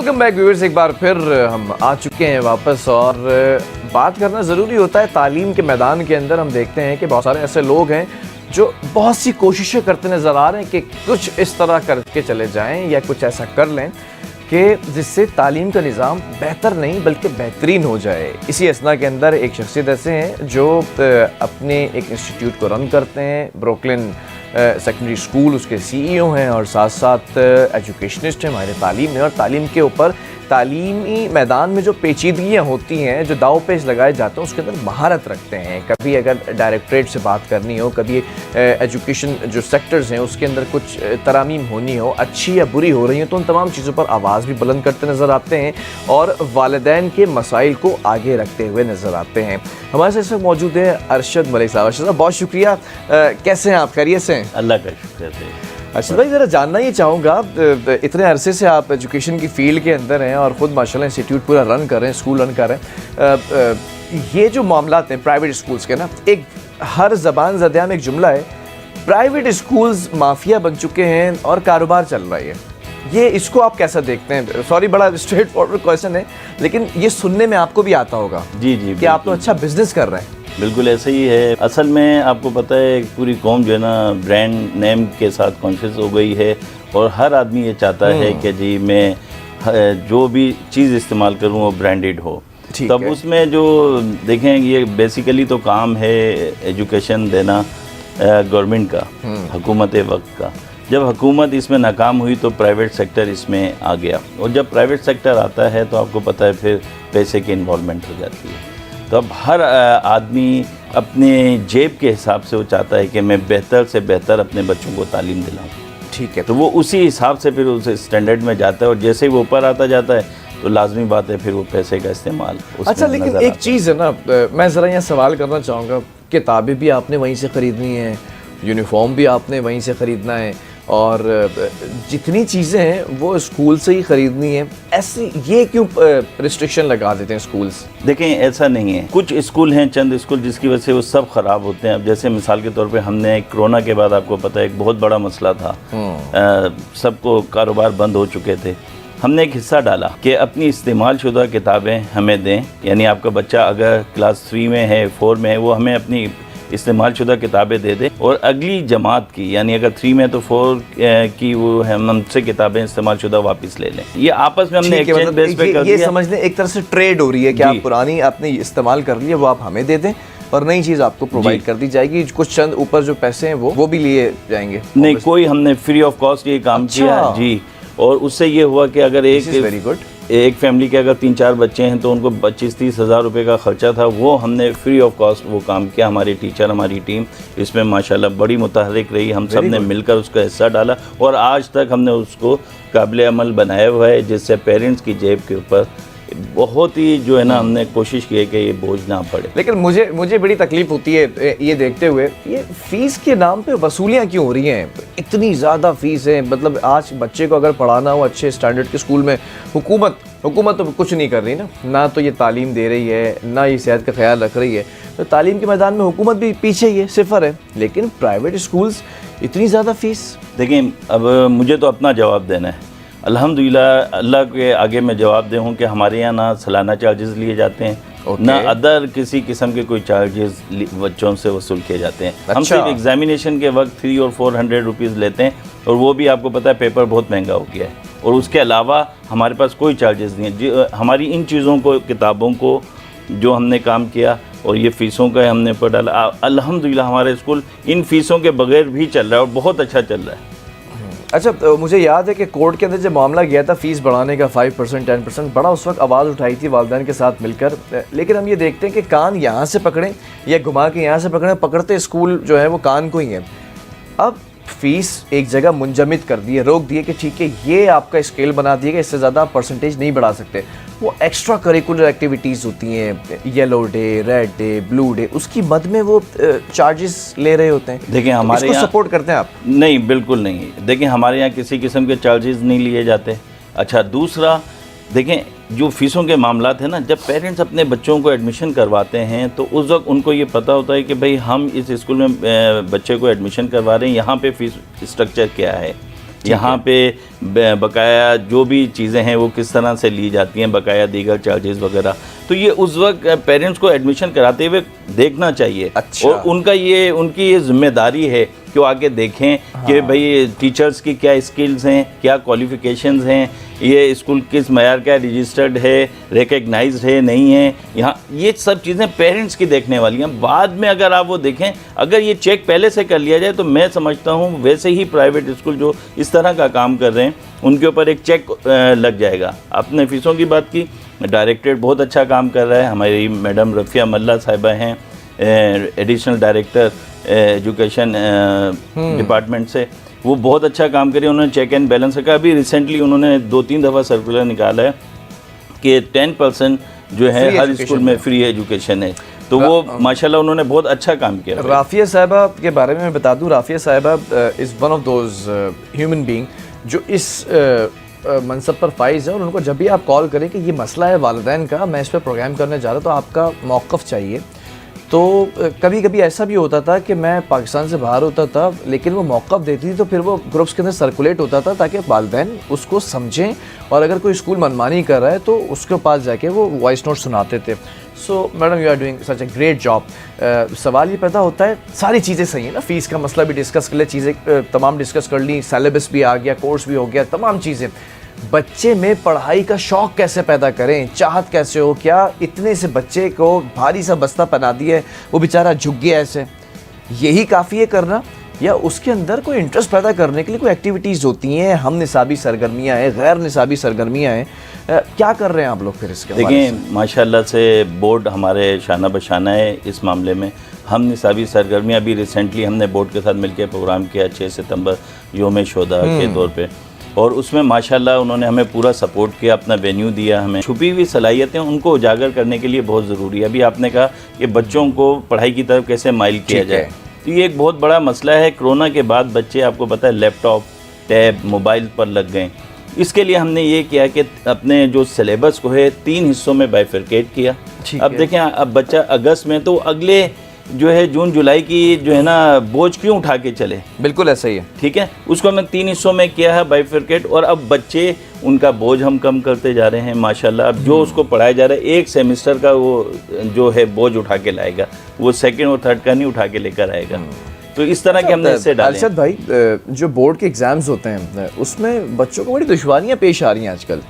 Welcome back viewers, ایک بار پھر ہم آ چکے ہیں واپس، اور بات کرنا ضروری ہوتا ہے تعلیم کے میدان کے اندر. ہم دیکھتے ہیں کہ بہت سارے ایسے لوگ ہیں جو بہت سی کوششیں کرتے نظر آ رہے ہیں کہ کچھ اس طرح کر کے چلے جائیں یا کچھ ایسا کر لیں کہ جس سے تعلیم کا نظام بہتر نہیں بلکہ بہترین ہو جائے. اسی اثنا کے اندر ایک شخصیت ایسے ہیں جو اپنے ایک انسٹیٹیوٹ کو رن کرتے ہیں، بروکلن سیکنڈری اسکول، اس کے CEO ہیں، اور ساتھ ساتھ ایجوکیشنسٹ ہیں، ماہر تعلیم ہیں، اور تعلیم کے اوپر تعلیمی میدان میں جو پیچیدگیاں ہوتی ہیں، جو داؤ پیچ لگائے جاتے ہیں، اس کے اندر مہارت رکھتے ہیں. کبھی اگر ڈائریکٹریٹ سے بات کرنی ہو، کبھی ایجوکیشن جو سیکٹرز ہیں اس کے اندر کچھ ترامیم ہونی ہو، اچھی یا بری ہو رہی ہیں، تو ان تمام چیزوں پر آواز بھی بلند کرتے نظر آتے ہیں اور والدین کے مسائل کو آگے رکھتے ہوئے نظر آتے ہیں. ہمارے ساتھ اس وقت موجود ہے ارشد ملک صاحب. ارشد صاحب بہت شکریہ. کیسے ہیں آپ؟ خیریت سے ہیں؟ اللہ کا شکر ہے. ارشد بھائی ذرا جاننا یہ چاہوں گا، اتنے عرصے سے آپ ایجوکیشن کی فیلڈ کے اندر ہیں اور خود ماشاءاللہ انسٹیٹیوٹ پورا رن کر رہے ہیں، اسکول رن کر رہے ہیں. یہ جو معاملات ہیں پرائیویٹ اسکولس کے نا، ایک ہر زبان زدیاں میں ایک جملہ ہے، پرائیویٹ اسکولز مافیا بن چکے ہیں اور کاروبار چل رہا ہے. یہ اس کو آپ کیسا دیکھتے ہیں؟ سوری بڑا اسٹریٹ فارورڈ کویشچن ہے، لیکن یہ سننے میں آپ کو بھی آتا ہوگا جی کہ آپ تو اچھا بزنس کر رہے ہیں. بالکل ایسے ہی ہے. اصل میں آپ کو پتہ ہے پوری قوم جو ہے نا برانڈ نیم کے ساتھ کانشیس ہو گئی ہے، اور ہر آدمی یہ چاہتا ہے کہ جی میں جو بھی چیز استعمال کروں وہ برانڈڈ ہو. تب اس میں جو دیکھیں یہ بیسیکلی تو کام ہے ایجوکیشن دینا گورنمنٹ کا، حکومت وقت کا. جب حکومت اس میں ناکام ہوئی تو پرائیویٹ سیکٹر اس میں آ گیا، اور جب پرائیویٹ سیکٹر آتا ہے تو آپ کو پتہ ہے پھر پیسے کی انوالومنٹ ہو جاتی ہے. تو اب ہر آدمی اپنے جیب کے حساب سے وہ چاہتا ہے کہ میں بہتر سے بہتر اپنے بچوں کو تعلیم دلاؤں. ٹھیک ہے، تو وہ اسی حساب سے پھر اس اسٹینڈرڈ میں جاتا ہے، اور جیسے ہی وہ اوپر آتا جاتا ہے تو لازمی بات ہے پھر وہ پیسے کا استعمال. اچھا لیکن ایک چیز ہے نا، میں ذرا یہاں سوال کرنا چاہوں گا، کتابیں بھی آپ نے وہیں سے خریدنی ہیں، یونیفارم بھی آپ نے وہیں سے خریدنا ہے، اور جتنی چیزیں ہیں وہ اسکول سے ہی خریدنی ہے. ایسی یہ کیوں ریسٹرکشن لگا دیتے ہیں اسکولز؟ دیکھیں ایسا نہیں ہے. کچھ اسکول ہیں، چند اسکول جس کی وجہ سے وہ سب خراب ہوتے ہیں. اب جیسے مثال کے طور پہ ہم نے کرونا کے بعد آپ کو پتہ ہے ایک بہت بڑا مسئلہ تھا، سب کو کاروبار بند ہو چکے تھے. ہم نے ایک حصہ ڈالا کہ اپنی استعمال شدہ کتابیں ہمیں دیں، یعنی آپ کا بچہ اگر کلاس 3 میں ہے، 4 میں ہے، وہ ہمیں اپنی استعمال شدہ کتابیں دے دیں، اور اگلی جماعت کی یعنی اگر 3 میں تو 4 کی وہ ہم سے کتابیں استعمال شدہ واپس لے لیں. یہ آپس میں ہم نے ایکسچینج بیس پہ کر دیا. یہ سمجھ لیں ایک طرح سے ٹریڈ ہو رہی ہے کہ آپ پرانی آپ نے استعمال کر لی ہے، وہ آپ ہمیں دے دیں اور نئی چیز آپ کو پرووائڈ کر دی جائے گی. کچھ چند اوپر جو پیسے ہیں وہ بھی لیے جائیں گے. نہیں، کوئی ہم نے فری آف کاسٹ یہ کام کیا جی. اور اس سے یہ ہوا کہ اگر ایک فیملی کے اگر 3-4 بچے ہیں تو ان کو 25-30 ہزار روپے کا خرچہ تھا، وہ ہم نے فری آف کاسٹ وہ کام کیا. ہماری ٹیچر، ہماری ٹیم اس میں ماشاءاللہ بڑی متحرک رہی. ہم سب نے مل کر اس کا حصہ ڈالا، اور آج تک ہم نے اس کو قابل عمل بنایا ہوا ہے، جس سے پیرنٹس کی جیب کے اوپر بہت ہی جو ہے نا ہم نے کوشش کی ہے کہ یہ بوجھ نہ پڑے. لیکن مجھے بڑی تکلیف ہوتی ہے یہ دیکھتے ہوئے، یہ فیس کے نام پہ وصولیاں کیوں ہو رہی ہیں؟ اتنی زیادہ فیس ہے. مطلب آج بچے کو اگر پڑھانا ہو اچھے اسٹینڈرڈ کے اسکول میں، حکومت تو کچھ نہیں کر رہی نا، نہ تو یہ تعلیم دے رہی ہے، نہ یہ صحت کا خیال رکھ رہی ہے. تو تعلیم کے میدان میں حکومت بھی پیچھے ہی ہے، صفر ہے. لیکن پرائیویٹ اسکولز اتنی زیادہ فیس. دیکھیں اب مجھے تو اپنا جواب دینا ہے. الحمدللہ اللہ کے آگے میں جواب دے ہوں کہ ہمارے یہاں نہ سالانہ چارجز لیے جاتے ہیں، نہ ادر کسی قسم کے کوئی چارجز بچوں سے وصول کیے جاتے ہیں. ہم صرف ایگزامینیشن کے وقت 300 اور 400 روپیز لیتے ہیں، اور وہ بھی آپ کو پتہ ہے پیپر بہت مہنگا ہو گیا ہے، اور اس کے علاوہ ہمارے پاس کوئی چارجز نہیں ہے. ہماری ان چیزوں کو، کتابوں کو جو ہم نے کام کیا، اور یہ فیسوں کا ہم نے پر ڈالا. الحمدللہ ہمارے اسکول ان فیسوں کے بغیر بھی چل رہا ہے، اور بہت اچھا چل رہا ہے. اچھا مجھے یاد ہے کہ کورٹ کے اندر جب معاملہ گیا تھا فیس بڑھانے کا 5%، 10%، بڑا اس وقت آواز اٹھائی تھی والدین کے ساتھ مل کر. لیکن ہم یہ دیکھتے ہیں کہ کان یہاں سے پکڑیں یا گھما کے یہاں سے پکڑیں، پکڑتے اسکول جو ہے وہ کان کو ہی ہے. اب فیس ایک جگہ منجمد کر دی ہے، روک دیے کہ ٹھیک ہے یہ آپ کا اسکیل بنا دیے گا، اس سے زیادہ آپ پرسنٹیج نہیں بڑھا سکتے. وہ ایکسٹرا کریکولر ایکٹیویٹیز ہوتی ہیں، یلو ڈے، ریڈ ڈے، بلو ڈے، اس کی مد میں وہ چارجز لے رہے ہوتے ہیں. دیکھیں ہمارے اس کو سپورٹ کرتے ہیں آپ؟ نہیں، بالکل نہیں. دیکھیں ہمارے یہاں کسی قسم کے چارجز نہیں لیے جاتے. اچھا دوسرا دیکھیں جو فیسوں کے معاملات ہیں نا، جب پیرنٹس اپنے بچوں کو ایڈمیشن کرواتے ہیں تو اس وقت ان کو یہ پتہ ہوتا ہے کہ بھئی ہم اس اسکول میں بچے کو ایڈمیشن کروا رہے ہیں، یہاں پہ فیس اسٹرکچر کیا ہے. यहाँ पे बकाया जो भी चीज़ें हैं वो किस तरह से ली जाती हैं, बकाया दीगर चार्जेस वगैरह, तो ये उस वक्त पेरेंट्स को एडमिशन कराते हुए देखना चाहिए। अच्छा। और उनकी ये जिम्मेदारी है कि वो आके देखें कि भाई टीचर्स की क्या स्किल्स हैं, क्या क्वालिफिकेशंस हैं, ये स्कूल किस मयार का रजिस्टर्ड है, रिकग्नाइज्ड है, नहीं है, यहाँ ये सब चीज़ें पेरेंट्स की देखने वाली हैं। बाद में अगर आप वो देखें, अगर ये चेक पहले से कर लिया जाए तो मैं समझता हूँ वैसे ही प्राइवेट स्कूल जो इस तरह का काम कर रहे हैं उनके ऊपर एक चेक लग जाएगा। आपने फीसों की बात की, डायरेक्टरेट बहुत अच्छा काम कर रहा है, हमारी मैडम रफ़िया मल्ला साहिबा हैं एडिशनल डायरेक्टर एजुकेशन डिपार्टमेंट से, वो बहुत अच्छा काम करिए, उन्होंने चेक एंड बैलेंस रखा। अभी रिसेंटली उन्होंने 2-3 दफ़ा सर्कुलर निकाला है कि 10% जो है हर स्कूल में फ्री एजुकेशन है, तो वो माशाल्लाह उन्होंने बहुत अच्छा काम किया। राफिया साहिबा के बारे में मैं बता दूं, राफिया साहिबा is one of those human being जो इस मनसब पर फाइज है, और उनको जब भी आप कॉल करें कि ये मसला है वालिदैन का, मैं इस पर प्रोग्राम करने जा रहा हूँ तो आपका मौक़िफ़ चाहिए, तो कभी कभी ऐसा भी होता था कि मैं पाकिस्तान से बाहर होता था लेकिन वो मौक़िफ़ देती थी तो फिर वो ग्रुप्स के अंदर सर्कुलेट होता था ताकि वालिदैन उसको समझें, और अगर कोई स्कूल मनमानी कर रहा है तो उसके पास जाके वो वॉइस नोट सुनाते थे। So madam you are doing such a great job. सवाल ये पैदा होता है, सारी चीज़ें सही हैं ना, फ़ीस का मसला भी डिस्कस कर ले, चीज़ें तमाम डिस्कस कर ली, सिलेबस भी आ गया, कोर्स भी हो गया, तमाम चीज़ें, बच्चे में पढ़ाई का शौक़ कैसे पैदा करें, चाहत कैसे हो? क्या इतने से बच्चे को भारी सा बस्ता पहना दिया है, वो बेचारा झुक गया ऐसे, यही काफ़ी है करना, या उसके अंदर कोई इंटरेस्ट पैदा करने के लिए कोई एक्टिविटीज़ होती हैं, हम निसाबी सरगर्मियाँ हैं, गैर निसाबी सरगर्मियाँ हैं, क्या कर रहे हैं आप लोग फिर इसके? देखिए माशाल्लाह से बोर्ड हमारे शाना बशाना है इस मामले में। हम निसाबी सरगर्मियाँ भी रिसेंटली हमने बोर्ड के साथ मिलकर प्रोग्राम किया 6 सितंबर योम शोदा के तौर पे, और उसमें माशाल्लाह उन्होंने हमें पूरा सपोर्ट किया, अपना वेन्यू दिया हमें। छुपी हुई सलाहियतें उनको उजागर करने के लिए बहुत ज़रूरी है। अभी आपने कहा कि बच्चों को पढ़ाई की तरफ कैसे माइल किया जाए, तो ये एक बहुत बड़ा मसला है। कोरोना के बाद बच्चे आपको पता है लैपटॉप, टैब, मोबाइल पर लग गए। इसके लिए हमने ये किया कि अपने जो सिलेबस को है 3 हिस्सों में बाइफरकेट किया। अब देखें, अब बच्चा अगस्त में तो अगले जो है जून जुलाई की जो है ना बोझ क्यों उठा के चले, बिल्कुल ऐसा ही है, ठीक है। उसको हमने 3 हिस्सों में किया है बाइफरकेट, और अब बच्चे उनका बोझ हम कम करते जा रहे हैं माशाल्लाह। अब जो उसको पढ़ाया जा रहा है एक सेमेस्टर का वो जो है बोझ उठा के लाएगा, वो सेकंड और थर्ड का नहीं उठा के लेकर आएगा। तो इस तरह के हमने इससे डाले। अरशद भाई, जो बोर्ड के एग्ज़ाम्स होते हैं उसमें बच्चों को बड़ी दुश्वारियाँ पेश आ रही हैं आजकल,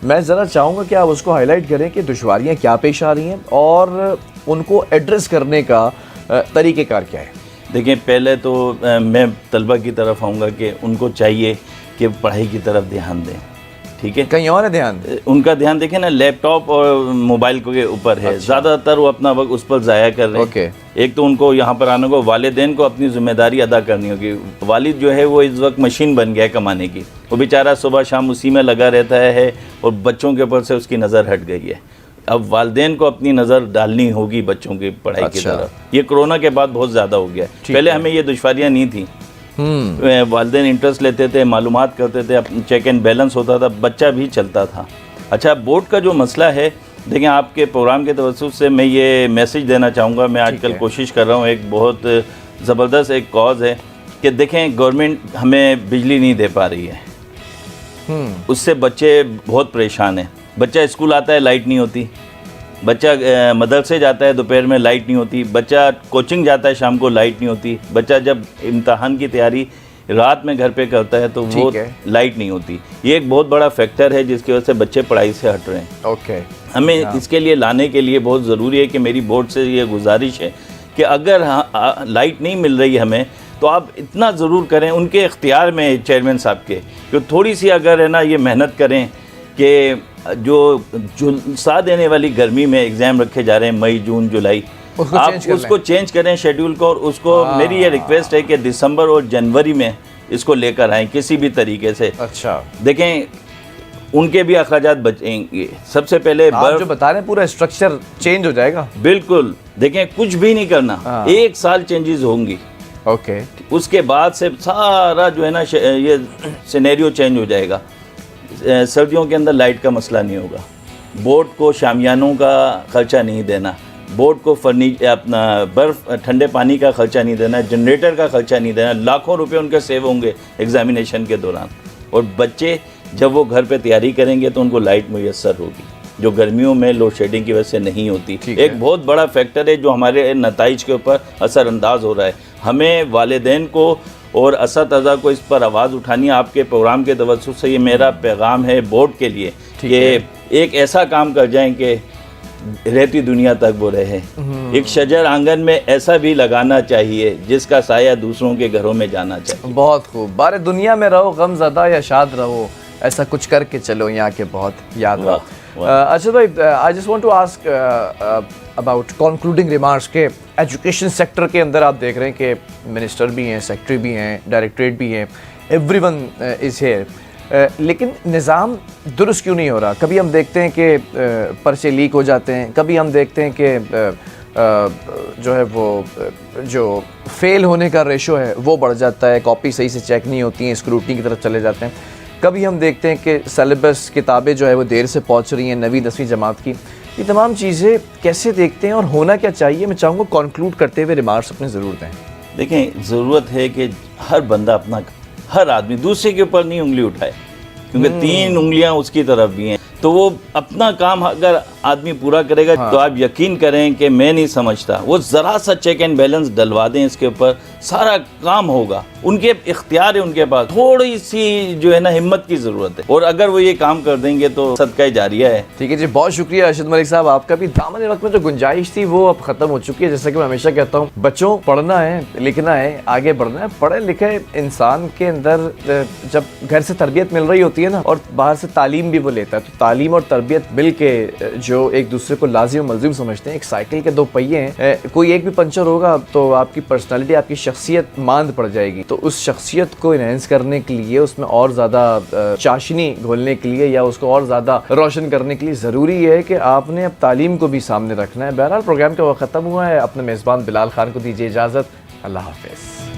मैं ज़रा चाहूँगा कि आप उसको हाईलाइट करें कि दुश्वारियाँ क्या पेश आ रही हैं और उनको एड्रेस करने का तरीक़ेकार क्या है। देखिए, पहले तो मैं तलबा की तरफ आऊँगा कि उनको चाहिए कि पढ़ाई की तरफ ध्यान दें, ठीक है। कहीं और है ध्यान, उनका ध्यान देखें ना लैपटॉप और मोबाइल के ऊपर है। अच्छा। ज़्यादातर वो अपना वक्त उस पर ज़ाया कर रहे हैं। एक तो उनको यहाँ पर आने को वालिदैन को अपनी ज़िम्मेदारी अदा करनी होगी। वालिद जो है वो इस वक्त मशीन बन गया है कमाने की, वो बेचारा सुबह शाम उसी में लगा रहता है और बच्चों के ऊपर से उसकी नज़र हट गई है। अब वालिदैन को अपनी नज़र डालनी होगी बच्चों की पढ़ाई की तरफ। ये कोरोना के बाद बहुत ज़्यादा हो गया है। पहले हमें ये दुश्वारियाँ नहीं थी, वालिदैन इंटरेस्ट लेते थे, मालूमात करते थे, चेक एंड बैलेंस होता था, बच्चा भी चलता था। अच्छा, बोर्ड का जो मसला है, देखें आपके प्रोग्राम के तवज्जुह से मैं ये मैसेज देना चाहूँगा। मैं आजकल कोशिश कर रहा हूँ, एक बहुत ज़बरदस्त एक कॉज है कि देखें गवर्नमेंट हमें बिजली नहीं दे पा रही है, उससे बच्चे बहुत परेशान हैं। बच्चा स्कूल आता है लाइट नहीं होती, बच्चा मदरसे जाता है दोपहर में लाइट नहीं होती, बच्चा कोचिंग जाता है शाम को लाइट नहीं होती, बच्चा जब इम्तहान की तैयारी रात में घर पे करता है तो वो लाइट नहीं होती। ये एक बहुत बड़ा फैक्टर है जिसकी वजह से बच्चे पढ़ाई से हट रहे हैं। हमें इसके लिए लाने के लिए बहुत ज़रूरी है कि मेरी बोर्ड से ये गुजारिश है कि अगर लाइट नहीं मिल रही हमें तो आप इतना ज़रूर करें, उनके इख्तियार में चेयरमैन साहब के, कि थोड़ी सी अगर है ना ये मेहनत करें कि जो जुलसा देने वाली गर्मी में एग्ज़ाम रखे जा रहे हैं मई जून जुलाई, आप उसको चेंज करें शेड्यूल को। और उसको मेरी ये रिक्वेस्ट है कि दिसंबर और जनवरी में इसको लेकर आएँ किसी भी तरीके से। अच्छा, देखें उनके भी अखराजात बचेंगे। सबसे पहले आप जो बता रहे हैं पूरा स्ट्रक्चर चेंज हो जाएगा। बिल्कुल, देखें कुछ भी नहीं करना, 1 साल चेंजेस होंगी। उसके बाद से सारा जो है ना ये सिनेरियो चेंज हो जाएगा। सर्दियों के अंदर लाइट का मसला नहीं होगा, बोर्ड को शामियानों का खर्चा नहीं देना, बोर्ड को अपना बर्फ़ ठंडे पानी का खर्चा नहीं देना, जनरेटर का खर्चा नहीं देना, लाखों रुपए उनके सेव होंगे एग्जामिनेशन के दौरान। और बच्चे जब वो घर पे तैयारी करेंगे तो उनको लाइट मुयस्सर होगी, जो गर्मियों में लोड शेडिंग की वजह से नहीं होती। एक बहुत बड़ा फैक्टर है जो हमारे नताइज के ऊपर असरअंदाज हो रहा है। हमें वालिदैन को और असतिज़ा को इस पर आवाज़ उठानी है। आपके प्रोग्राम के तवज्जुह से ये मेरा पैगाम है बोर्ड के लिए कि एक ऐसा काम कर जाएं कि रहती दुनिया तक वो रहे। एक शजर आंगन में ऐसा भी लगाना चाहिए जिसका साया दूसरों के घरों में जाना चाहिए। बहुत खूब। बारे दुनिया में रहो गमज़दा या शाद रहो, ऐसा कुछ करके चलो, यहाँ के बहुत याद रहो। अच्छा भाई, I just want to ask about concluding remarks के एजुकेशन सेक्टर के अंदर आप देख रहे हैं कि मिनिस्टर भी हैं, सेक्रेटरी भी हैं, डायरेक्टरेट भी हैं, एवरीवन इज़ हियर, लेकिन निज़ाम दुरुस्त क्यों नहीं हो रहा? कभी हम देखते हैं कि पर्चे लीक हो जाते हैं, कभी हम देखते हैं कि जो है वो जो फेल होने का रेशो है वो बढ़ जाता है, कॉपी सही से चेक नहीं होती हैं, स्क्रूटनी की तरफ चले जाते हैं। कभी हम देखते हैं कि सिलेबस किताबें जो है वो देर से पहुंच रही हैं 9वीं 10वीं जमात की। ये तमाम चीज़ें कैसे देखते हैं और होना क्या चाहिए? मैं चाहूँगा कंक्लूड करते हुए रिमार्क्स अपने ज़रूर दें। देखें, ज़रूरत है कि हर बंदा अपना, हर आदमी दूसरे के ऊपर नहीं उंगली उठाए, क्योंकि 3 उंगलियां उसकी तरफ भी हैं। तो वो अपना काम अगर आदमी पूरा करेगा तो आप यकीन करें कि मैं नहीं समझता, वो ज़रा सा चेक एंड बैलेंस डलवा दें इसके ऊपर, सारा काम होगा। उनके इख्तियार है, उनके पास थोड़ी सी जो है ना हिम्मत की ज़रूरत है, और अगर वो ये काम कर देंगे तो सदका जारिया है। ठीक है जी, बहुत शुक्रिया अरशद मलिक साहब आपका भी। दामन वक्त में जो गुंजाइश थी वो अब ख़त्म हो चुकी है। जैसा कि मैं हमेशा कहता हूँ, बच्चों पढ़ना है, लिखना है, आगे बढ़ना है। पढ़े लिखे इंसान के अंदर जब घर से तरबियत मिल रही होती है ना, और बाहर से तालीम भी वो लेता है, तो तालीम और तरबियत मिल के जो एक दूसरे को लाजिम मलज़ूम समझते हैं। एक साइकिल के 2 पहिए हैं, कोई एक भी पंचर होगा तो आपकी पर्सनालिटी, आपकी शख्सियत मांद पड़ जाएगी। तो उस शख्सियत को इनहेंस करने के लिए, उसमें और ज़्यादा चाशनी घोलने के लिए या उसको और ज़्यादा रोशन करने के लिए ज़रूरी है कि आपने अब तालीम को भी सामने रखना है। बहरहाल प्रोग्राम का वक्त ख़त्म हुआ है। अपने मेज़बान बिलाल खान को दीजिए इजाज़त। अल्लाह हाफ़िज़।